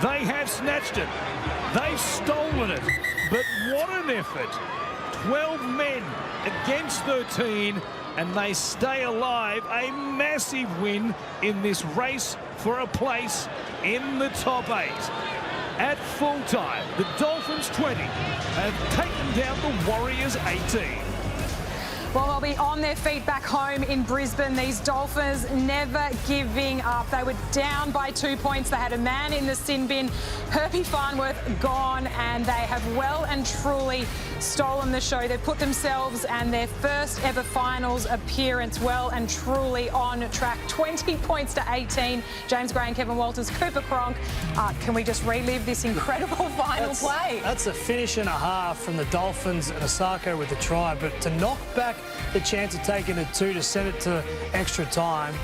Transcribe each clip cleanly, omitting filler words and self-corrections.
They have snatched it. They've stolen it. But what an effort. 12 men against 13, and they stay alive. A massive win in this race for a place in the top 8. At full time, the Dolphins 20 have taken down the Warriors 18. Well, they'll be on their feet back home in Brisbane. These Dolphins never giving up. They were down by 2 points. They had a man in the sin bin. Herbie Farnworth gone, and they have well and truly stolen the show. They've put themselves and their first ever finals appearance well and truly on track. 20 points to 18. James Gray and Kevin Walters, Cooper Cronk. Can we just relive this incredible final play? That's a finish and a half from the Dolphins and Isaako with the try, but to knock back the chance of taking it 2 to send it to extra time,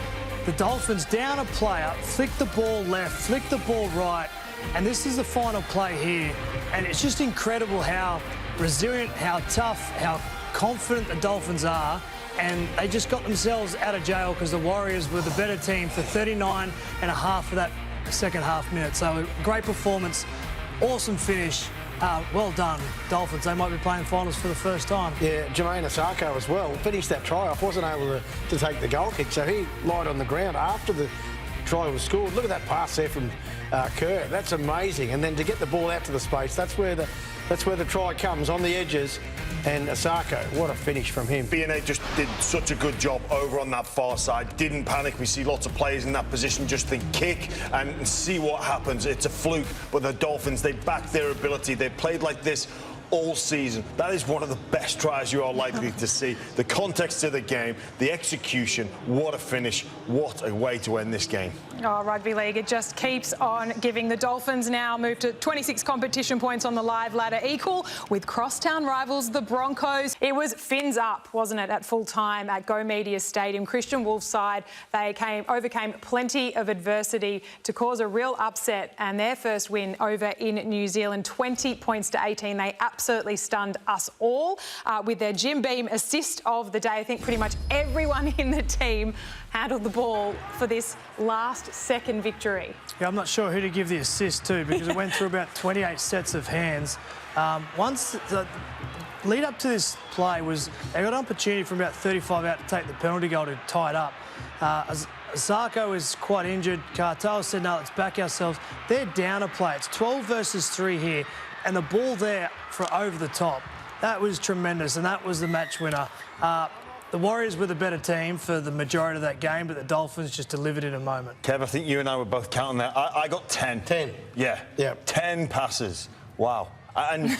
the Dolphins down a player, flick the ball left, flick the ball right, and this is the final play here. And it's just incredible how resilient, how tough, how confident the Dolphins are, and they just got themselves out of jail because the Warriors were the better team for 39 and a half of that second half minute. So great performance, awesome finish. Well done, Dolphins. They might be playing finals for the first time. Yeah, Jamayne Isaako as well finished that try off. Wasn't able to take the goal kick, so he lied on the ground after the try was scored. Look at that pass there from Kerr. That's amazing. And then to get the ball out to the space, that's where the try comes, on the edges. And Isaako, what a finish from him. B&A just did such a good job over on that far side. Didn't panic. We see lots of players in that position just think kick and see what happens. It's a fluke. But the Dolphins, they back their ability. They played like this all season. That is one of the best tries you are likely to see. The context of the game, the execution, what a finish, what a way to end this game. Oh, rugby league, it just keeps on giving. The Dolphins now move to 26 competition points on the live ladder, equal with crosstown rivals the Broncos. It was Phins up, wasn't it, at full time at Go Media Stadium. Christian Wolf's side, they overcame plenty of adversity to cause a real upset, and their first win over in New Zealand, 20 points to 18. They absolutely stunned us all with their Jim Beam assist of the day. I think pretty much everyone in the team handled the ball for this last-second victory. Yeah, I'm not sure who to give the assist to because it went through about 28 sets of hands. Once the lead up to this play was they got an opportunity from about 35 out to take the penalty goal to tie it up. Isaako is quite injured. Cartel said, no, let's back ourselves. They're down a play. It's 12 versus 3 here. And the ball there for over the top, that was tremendous, and that was the match winner. The Warriors were the better team for the majority of that game, but the Dolphins just delivered in a moment. Kev, I think you and I were both counting that. I got 10. 10. Yeah. 10 passes. Wow. And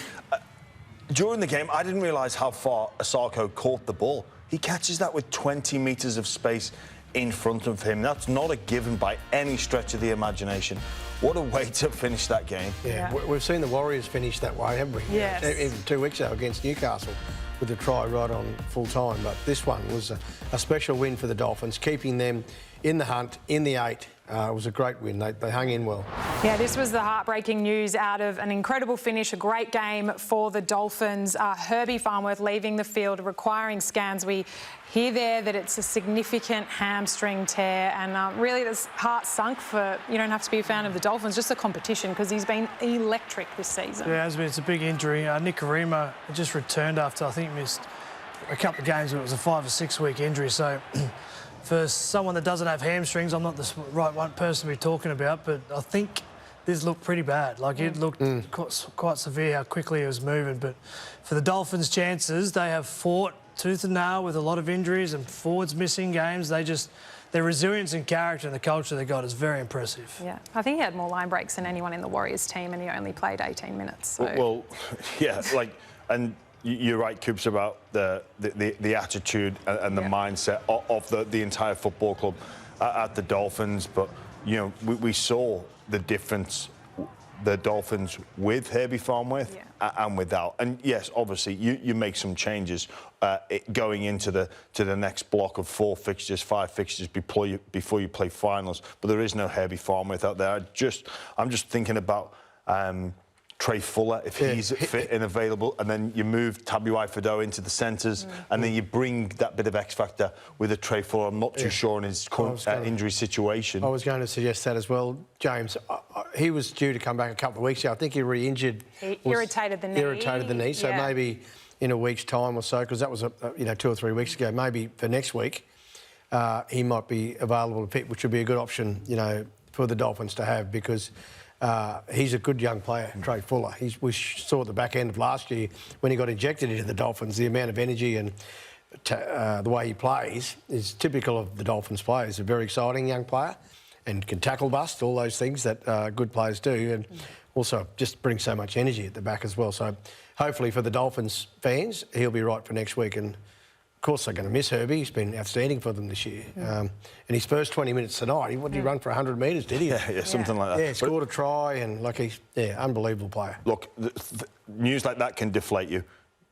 during the game, I didn't realise how far Isaako caught the ball. He catches that with 20 metres of space in front of him. That's not a given by any stretch of the imagination. What a way to finish that game. Yeah. We've seen the Warriors finish that way, haven't we? Yes. Even 2 weeks ago against Newcastle with the try right on full time. But this one was a special win for the Dolphins, keeping them in the hunt, in the 8. It was a great win. They hung in well. Yeah, this was the heartbreaking news out of an incredible finish, a great game for the Dolphins. Herbie Farnworth leaving the field, requiring scans. We hear there that it's a significant hamstring tear, and really this heart sunk for, you don't have to be a fan of the Dolphins, just the competition, because he's been electric this season. Yeah, it's a big injury. Nick Arima just returned after, I think, missed a couple of games, but it was a 5 or 6 week injury, so for someone that doesn't have hamstrings, I'm not the right one person to be talking about, but I think this looked pretty bad. Like, it looked quite severe how quickly it was moving. But for the Dolphins' chances, they have fought tooth and nail with a lot of injuries and forwards missing games. Their resilience and character and the culture they got is very impressive. Yeah, I think he had more line breaks than anyone in the Warriors team, and he only played 18 minutes. So. Well, yeah, and you're right, Coops, about the attitude and the mindset of the entire football club at the Dolphins. But, you know, we saw the difference, the Dolphins with Herbie Farnworth and without. And, yes, obviously, you make some changes going into the next block of 4 fixtures, 5 fixtures before you play finals. But there is no Herbie Farnworth out there. I'm just thinking about Trey Fuller, if he's fit and available, and then you move Tabuai-Fidow into the centres, and then you bring that bit of X factor with a Trey Fuller. I'm not too sure on his current injury situation. I was going to suggest that as well, James. He was due to come back a couple of weeks ago. I think he re-injured. He irritated the knee. Irritated the knee, so maybe in a week's time or so, because that was 2 or 3 weeks ago. Maybe for next week, he might be available to pick, which would be a good option, for the Dolphins to have, because he's a good young player, Trey Fuller. We saw at the back end of last year when he got injected into the Dolphins, the amount of energy and the way he plays is typical of the Dolphins players. He's a very exciting young player and can tackle bust, all those things that good players do, and also just brings so much energy at the back as well. So hopefully for the Dolphins fans, he'll be right for next week. And of course, they're going to miss Herbie. He's been outstanding for them this year. And his first 20 minutes tonight, what did he run for 100 metres, did he? Yeah, something like that. Yeah, scored a try, and he's unbelievable player. Look, news like that can deflate you,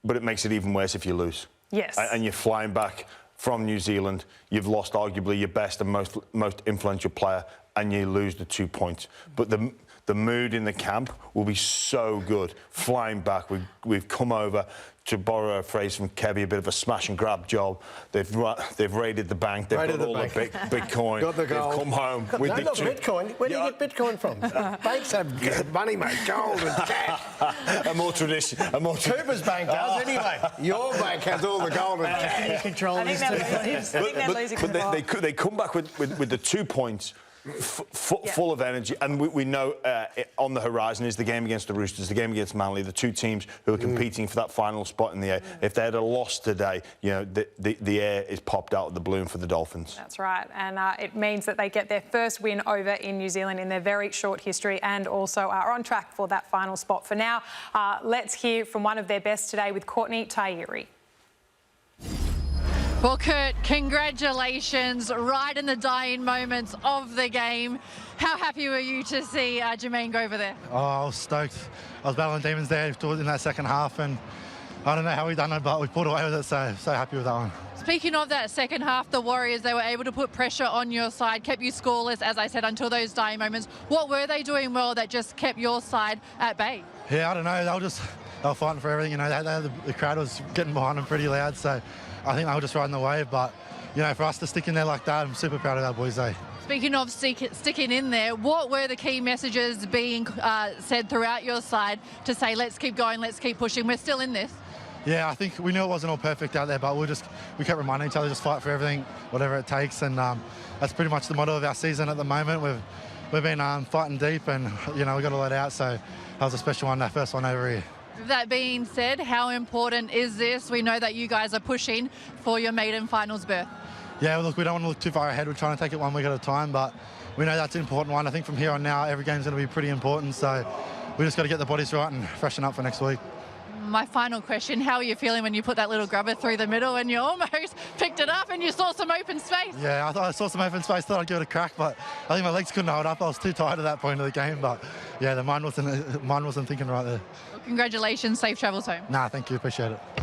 but it makes it even worse if you lose. Yes. And you're flying back from New Zealand. You've lost arguably your best and most influential player, and you lose the 2 points. But the mood in the camp will be so good. Flying back, we've come over, to borrow a phrase from Kevy, a bit of a smash and grab job. They've raided the bank. They've got all the Bitcoin. Got the They've gold. come home with not Bitcoin. Where do you get Bitcoin from? Banks have money, mate. Gold and cash. a more traditional. Cooper's bank does anyway. Your bank has all the gold and cash. You control this too. I think they're losing control. They come back with the 2 points. Full of energy, and we know on the horizon is the game against the Roosters, the game against Manly, the two teams who are competing for that final spot in the air. If they had a loss today, the air is popped out of the balloon for the Dolphins. That's right, and it means that they get their first win over in New Zealand in their very short history, and also are on track for that final spot. For now, let's hear from one of their best today with Courtney Tairi. Well, Kurt, congratulations right in the dying moments of the game. How happy were you to see Jamayne go over there? Oh, I was stoked. I was battling demons there in that second half, and I don't know how we done it, but we pulled away with it, so happy with that one. Speaking of that second half, the Warriors, they were able to put pressure on your side, kept you scoreless, as I said, until those dying moments. What were they doing well that just kept your side at bay? Yeah, I don't know. They were fighting for everything. The crowd was getting behind them pretty loud, so I think they were just riding the wave. But, for us to stick in there like that, I'm super proud of our boys, eh? Speaking of sticking in there, what were the key messages being said throughout your side to say, let's keep going, let's keep pushing, we're still in this? Yeah, I think we knew it wasn't all perfect out there, but we kept reminding each other, just fight for everything, whatever it takes, and that's pretty much the motto of our season at the moment. We've been fighting deep, and we got a lot out, so that was a special one, that first one over here. That being said, how important is this? We know that you guys are pushing for your maiden finals berth. Yeah, well, look, we don't want to look too far ahead. We're trying to take it 1 week at a time, but we know that's an important one. I think from here on now, every game's going to be pretty important, so we just got to get the bodies right and freshen up for next week. My final question, how are you feeling when you put that little grubber through the middle and you almost picked it up and you saw some open space? Yeah, I thought I saw some open space, thought I'd give it a crack, but I think my legs couldn't hold up. I was too tired at that point of the game, but yeah, the mind wasn't thinking right there. Well, congratulations, safe travels home. Nah, thank you, appreciate it.